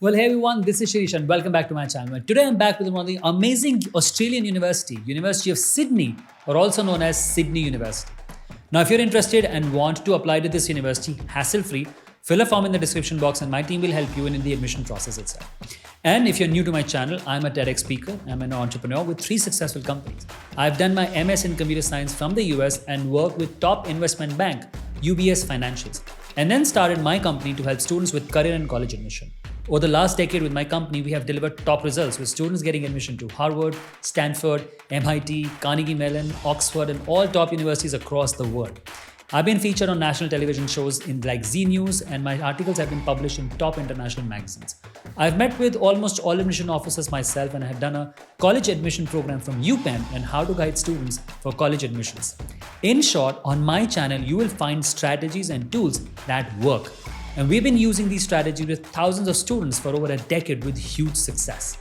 Well, hey everyone, this is Shirish and welcome back to my channel. And today I'm back with one of the amazing Australian university, University of Sydney, or also known as Sydney University. Now, if you're interested and want to apply to this university hassle-free, fill a form in the description box and my team will help you in the admission process itself. And if you're new to my channel, I'm a TEDx speaker. I'm an entrepreneur with 3 successful companies. I've done my MS in computer science from the US and worked with top investment bank, UBS Financials, and then started my company to help students with career and college admission. Over the last decade with my company, we have delivered top results with students getting admission to Harvard, Stanford, MIT, Carnegie Mellon, Oxford, and all top universities across the world. I've been featured on national television shows in like Z News, and my articles have been published in top international magazines. I've met with almost all admission officers myself, and I have done a college admission program from UPenn and how to guide students for college admissions. In short, on my channel, you will find strategies and tools that work. And we've been using these strategies with thousands of students for over a decade with huge success.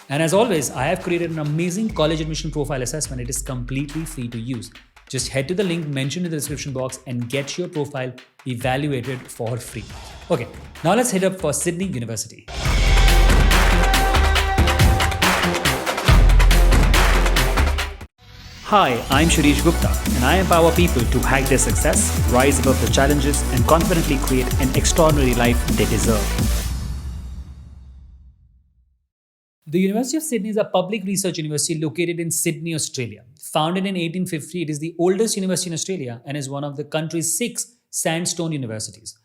And as always, I have created an amazing college admission profile assessment. It is completely free to use. Just head to the link mentioned in the description box and get your profile evaluated for free. Okay, now let's head up for Sydney University. Hi, I'm Shirish Gupta, and I empower people to hack their success, rise above the challenges, and confidently create an extraordinary life they deserve. The University of Sydney is a public research university located in Sydney, Australia. Founded in 1850, it is the oldest university in Australia and is one of the country's 6 sandstone universities.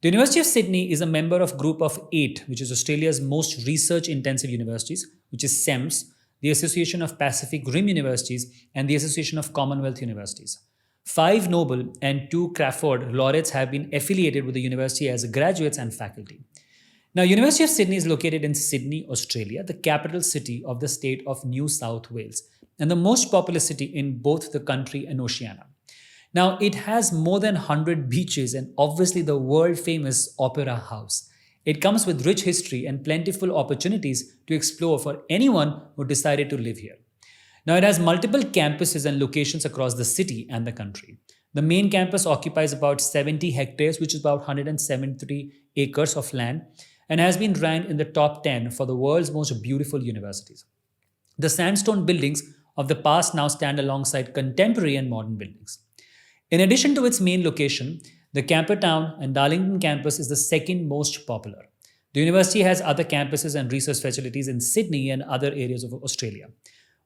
The University of Sydney is a member of Group of 8, which is Australia's most research-intensive universities, which is SEMS, the Association of Pacific Rim Universities, and the Association of Commonwealth Universities. 5 Nobel and 2 Crawford laureates have been affiliated with the university as graduates and faculty. Now, University of Sydney is located in Sydney, Australia, the capital city of the state of New South Wales, and the most populous city in both the country and Oceania. Now, it has more than 100 beaches and obviously the world-famous Opera House. It comes with rich history and plentiful opportunities to explore for anyone who decided to live here. Now, it has multiple campuses and locations across the city and the country. The main campus occupies about 70 hectares, which is about 173 acres of land, and has been ranked in the top 10 for the world's most beautiful universities. The sandstone buildings of the past now stand alongside contemporary and modern buildings. In addition to its main location, the Campertown and Darlington campus is the second most popular. The university has other campuses and research facilities in Sydney and other areas of Australia.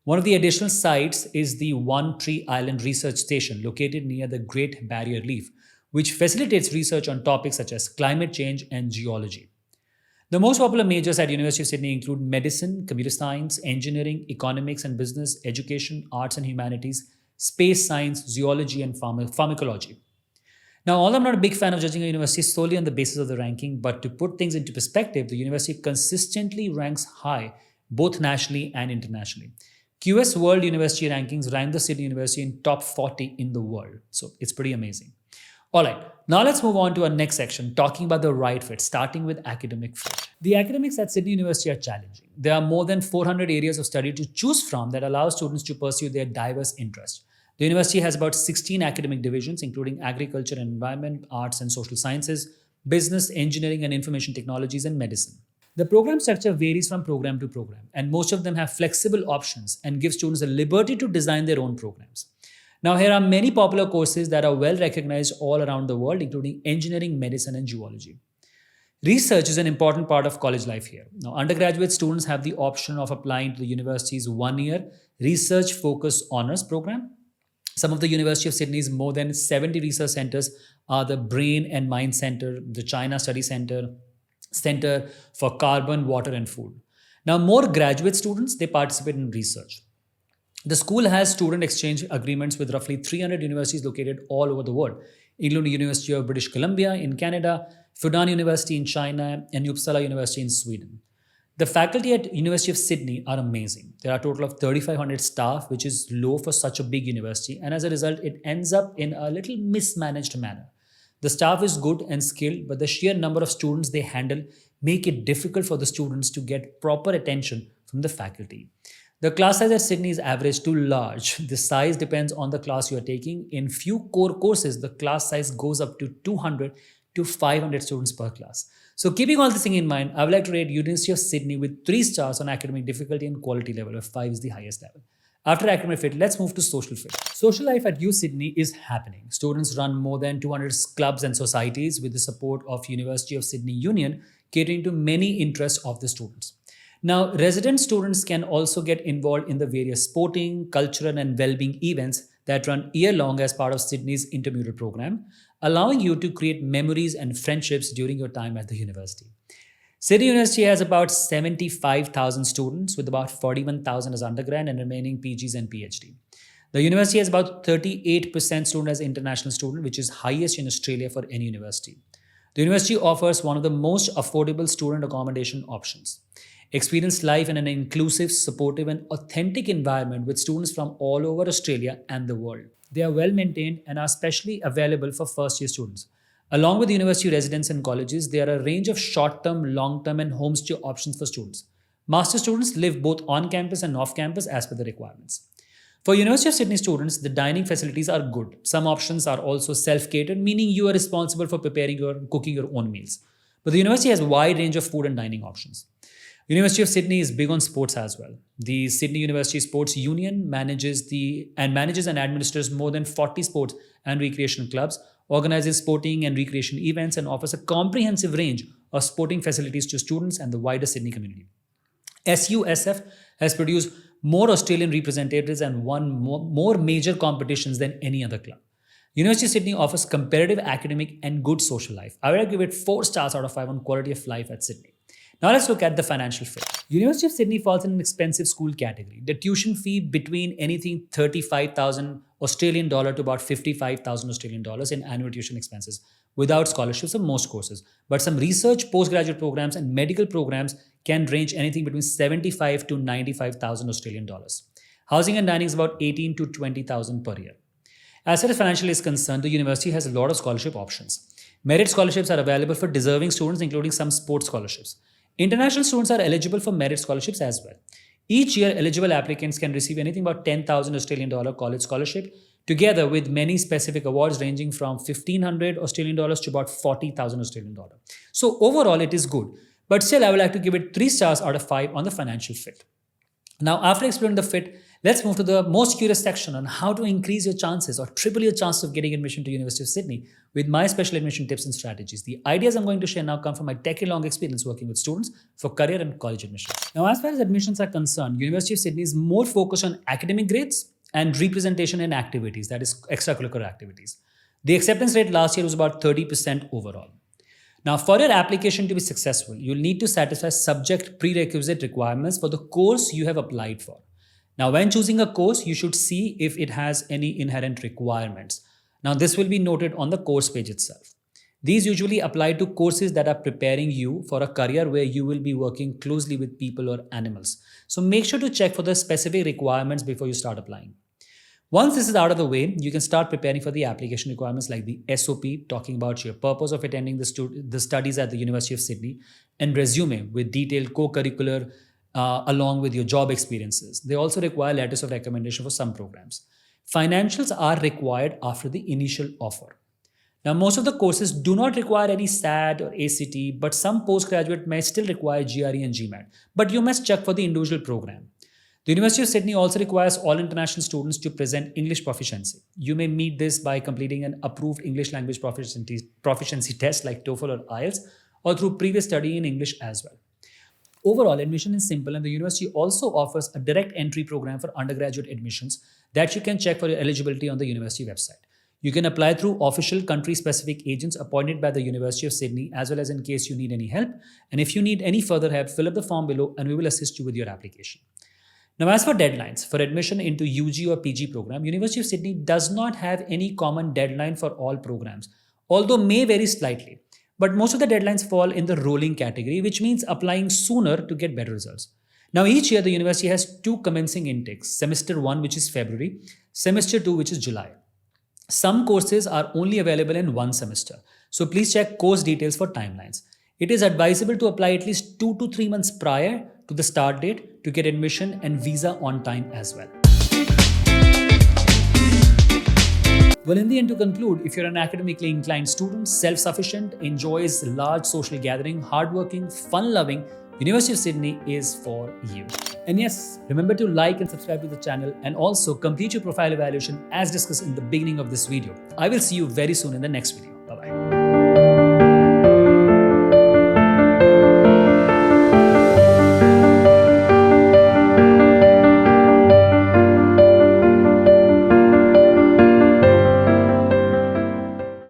One of the additional sites is the One Tree Island Research Station located near the Great Barrier Reef, which facilitates research on topics such as climate change and geology. The most popular majors at University of Sydney include medicine, computer science, engineering, economics and business, education, arts and humanities, space science, zoology, and pharmacology. Now, although I'm not a big fan of judging a university solely on the basis of the ranking, but to put things into perspective, the university consistently ranks high, both nationally and internationally. QS World University Rankings rank the Sydney University in top 40 in the world. So it's pretty amazing. All right, now let's move on to our next section, talking about the right fit, starting with academic fit. The academics at Sydney University are challenging. There are more than 400 areas of study to choose from that allow students to pursue their diverse interests. The university has about 16 academic divisions, including agriculture and environment, arts and social sciences, business, engineering and information technologies, and medicine. The program structure varies from program to program, and most of them have flexible options and give students the liberty to design their own programs. Now, here are many popular courses that are well recognized all around the world, including engineering, medicine, and zoology. Research is an important part of college life here. Now, undergraduate students have the option of applying to the university's 1-year research-focused honors program. Some of the University of Sydney's more than 70 research centers are the Brain and Mind Center, the China Study Center, Center for Carbon, Water and Food. Now, more graduate students, they participate in research. The school has student exchange agreements with roughly 300 universities located all over the world, including University of British Columbia in Canada, Fudan University in China, and Uppsala University in Sweden. The faculty at University of Sydney are amazing. There are a total of 3,500 staff, which is low for such a big university, and as a result, it ends up in a little mismanaged manner. The staff is good and skilled, but the sheer number of students they handle make it difficult for the students to get proper attention from the faculty. The class size at Sydney is average to large. The size depends on the class you are taking. In few core courses, the class size goes up to 200 to 500 students per class. So keeping all this thing in mind, I would like to rate University of Sydney with 3 stars on academic difficulty and quality level, where 5 is the highest level. After academic fit, let's move to social fit. Social life at U Sydney is happening. Students run more than 200 clubs and societies with the support of University of Sydney Union, catering to many interests of the students. Now, resident students can also get involved in the various sporting, cultural, and well-being events that run year-long as part of Sydney's intramural program, allowing you to create memories and friendships during your time at the university. Sydney University has about 75,000 students, with about 41,000 as undergrad and remaining PGs and PhD. The university has about 38% student as international student, which is highest in Australia for any university. The university offers one of the most affordable student accommodation options. Experience life in an inclusive, supportive, and authentic environment with students from all over Australia and the world. They are well maintained and are specially available for first year students. Along with university residents and colleges, there are a range of short-term, long-term, and homestay options for students. Master students live both on campus and off campus as per the requirements. For University of Sydney students, the dining facilities are good. Some options are also self-catered, meaning you are responsible for preparing or cooking your own meals. But the university has a wide range of food and dining options. University of Sydney is big on sports as well. The Sydney University Sports Union manages and administers more than 40 sports and recreation clubs, organizes sporting and recreation events, and offers a comprehensive range of sporting facilities to students and the wider Sydney community. SUSF has produced more Australian representatives and won more major competitions than any other club. University of Sydney offers competitive academic and good social life. I would give it 4 stars out of 5 on quality of life at Sydney. Now let's look at the financial fit. University of Sydney falls in an expensive school category. The tuition fee between anything 35,000 Australian dollar to about 55,000 Australian dollars in annual tuition expenses without scholarships of most courses. But some research, postgraduate programs and medical programs can range anything between 75 to 95,000 Australian dollars. Housing and dining is about 18 to 20,000 per year. As far as financial is concerned, the university has a lot of scholarship options. Merit scholarships are available for deserving students, including some sports scholarships. International students are eligible for merit scholarships as well. Each year, eligible applicants can receive anything about 10,000 Australian dollar college scholarship, together with many specific awards ranging from 1,500 Australian dollars to about 40,000 Australian dollar. So overall, it is good. But still, I would like to give it 3 stars out of 5 on the financial fit. Now, after exploring the fit, let's move to the most curious section on how to increase your chances or triple your chances of getting admission to University of Sydney with my special admission tips and strategies. The ideas I'm going to share now come from my decade-long experience working with students for career and college admissions. Now, as far as admissions are concerned, University of Sydney is more focused on academic grades and representation in activities, that is extracurricular activities. The acceptance rate last year was about 30% overall. Now, for your application to be successful, you'll need to satisfy subject prerequisite requirements for the course you have applied for. Now, when choosing a course, you should see if it has any inherent requirements. Now, this will be noted on the course page itself. These usually apply to courses that are preparing you for a career where you will be working closely with people or animals. So make sure to check for the specific requirements before you start applying. Once this is out of the way, you can start preparing for the application requirements like the SOP, talking about your purpose of attending the studies at the University of Sydney, and resume with detailed co-curricular along with your job experiences. They also require letters of recommendation for some programs. Financials are required after the initial offer. Now, most of the courses do not require any SAT or ACT, but some postgraduate may still require GRE and GMAT. But you must check for the individual program. The University of Sydney also requires all international students to present English proficiency. You may meet this by completing an approved English language proficiency test like TOEFL or IELTS, or through previous study in English as well. Overall, admission is simple, and the university also offers a direct entry program for undergraduate admissions that you can check for your eligibility on the university website. You can apply through official country-specific agents appointed by the University of Sydney, as well as in case you need any help. And if you need any further help, fill up the form below and we will assist you with your application. Now, as for deadlines, for admission into UG or PG program, University of Sydney does not have any common deadline for all programs, although may vary slightly. But most of the deadlines fall in the rolling category, which means applying sooner to get better results. Now, each year, the university has 2 commencing intakes, semester 1, which is February, semester 2, which is July. Some courses are only available in 1 semester, so please check course details for timelines. It is advisable to apply at least 2 to 3 months prior to the start date to get admission and visa on time as well. Well, in the end, to conclude, if you're an academically inclined student, self-sufficient, enjoys large social gathering, hardworking, fun-loving, University of Sydney is for you. And yes, remember to like and subscribe to the channel and also complete your profile evaluation as discussed in the beginning of this video. I will see you very soon in the next video.